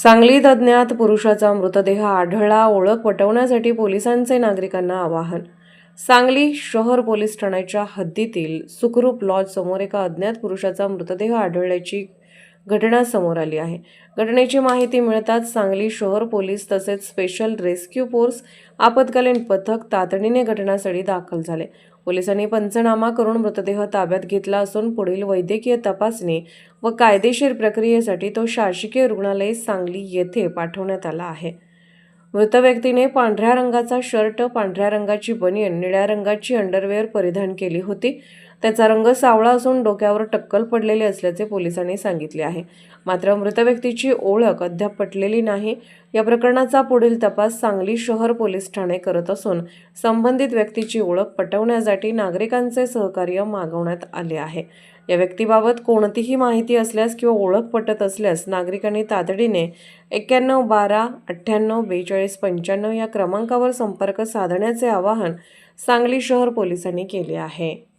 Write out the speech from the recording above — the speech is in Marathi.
सांगलीत अज्ञात पुरुषाचा मृतदेह आढळला. ओळख पटवण्यासाठी पोलिसांचे नागरिकांना आवाहन. सांगली शहर पोलीस ठाण्याच्या हद्दीतील सुखरूप लॉज समोर एका अज्ञात पुरुषाचा मृतदेह आढळल्याची घटना समोर आली आहे. घटनेची माहिती मिळताच सांगली शहर पोलीस तसेच स्पेशल रेस्क्यू फोर्स आपत्कालीन पथक तातडीने घटनास्थळी दाखल झाले. पोलिसांनी पंचनामा करून मृतदेह ताब्यात घेतला असून पुढील वैद्यकीय तपासणी व कायदेशीर प्रक्रियेसाठी तो शासकीय रुग्णालय सांगली येथे पाठवण्यात आला आहे. मृत व्यक्तीने पांढऱ्या रंगाचा शर्ट, पांढऱ्या रंगाची बनियन, निळ्या रंगाची अंडरवेअर परिधान केली होती. त्याचा रंग सावळा असून डोक्यावर टक्कल पडलेले असल्याचे पोलिसांनी सांगितले आहे. मात्र मृत व्यक्तीची ओळख अद्याप पटलेली नाही. या प्रकरणाचा पुढील तपास सांगली शहर पोलीस ठाणे करत असून संबंधित व्यक्तीची ओळख पटवण्यासाठी नागरिकांचे सहकार्य मागवण्यात आले आहे. या व्यक्तीबाबत कोणतीही माहिती असल्यास किंवा ओळख पटत असल्यास नागरिकांनी तातडीने 91 12 98 42 95 या क्रमांकावर संपर्क साधण्याचे आवाहन सांगली शहर पोलिसांनी केले आहे.